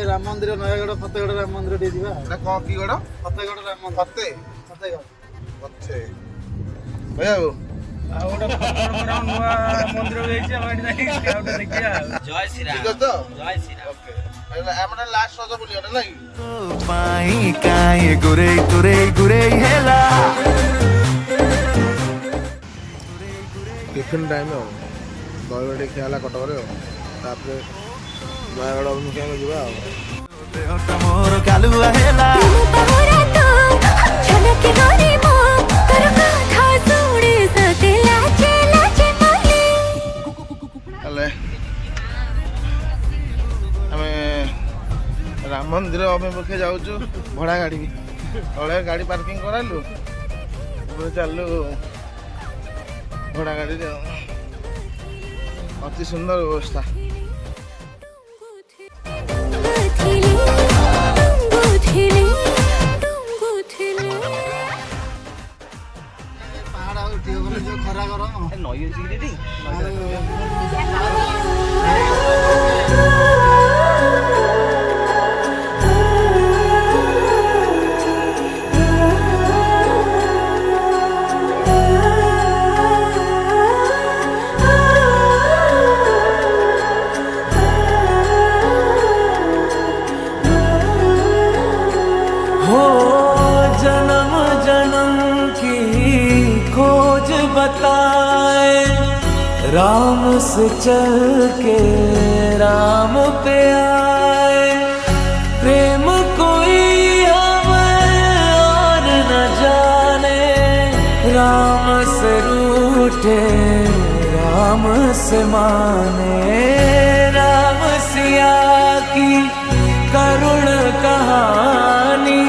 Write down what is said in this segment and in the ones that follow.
राम मंदिर नयगढ़ फतेगढ़ राम मंदिर टे जीवा ना कौन की गड़ फतेगढ़ राम मंदिर फतेगढ़ फतेगढ़ भैया वो मंदिर जय श्री राम ठीक है तो जय श्री राम ओके আমরা লাস্ট রজ বলি ওটা নাকি পাই কাই গুরে গুরে গুরে হেলা টিফিন টাইম ଆଉ ଦହିବରା ଖିଆ ହେଲା କଟକରେ ଆଉ ତାପରେ ନୟାଗଡ଼ ଅଭିମୁଖେ ଆମେ ଯିବା ଆଉ ଦେହଟା ମୋର କାଲୁଆ ହେଲା ହେଲେ ଆମେ ରାମ ମନ୍ଦିର ଅଭିମୁଖେ ଯାଉଛୁ ଭଡ଼ା ଗାଡ଼ି ତଳେ ଗାଡ଼ି ପାର୍କିଂ କରାଲୁ ଉପରେ ଚାଲିଲୁ ଭଡ଼ା ଗାଡ଼ିରେ ଅତି ସୁନ୍ଦର ବ୍ୟବସ୍ଥା ପାହାଡ଼ ଆଉ ଟିକେ ଗଲେ ଯୋଉ ଖରା ଗରମ ନଈ ଅଛି କି ଦିଦି हो जन्म जन्म की खोज बताए राम से चल के राम पे आए प्रेम कोई हमें और न जाने राम से रूठे राम से माने राम सिया की करुण कहानी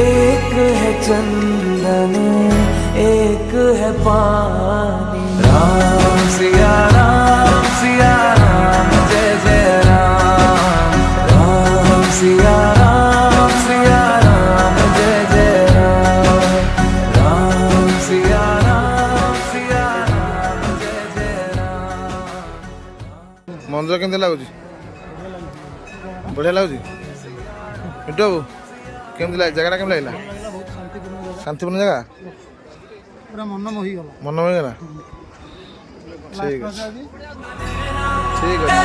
एक है चंदन एक है पानी राम सिया राम जय जय राम राम सिया राम जय जय राम राम सिया राम जय जय राम ମନ୍ଦିର କେମିତି ଲାଗୁଛି ବଢ଼ିଆ ଲାଗୁଛି ମିଟୁ ବାବୁ କେମିତି ଲାଗେ ଜାଗାଟା କେମିତି ଲାଗିଲା ବହୁତ ଶାନ୍ତିପୂର୍ଣ୍ଣ ଶାନ୍ତିପୂର୍ଣ୍ଣ ଜାଗା ପୁରା ମନ ମୋହିଗଲା ମନ ହେଇଗଲା ଠିକ ଅଛି ଠିକ ଅଛି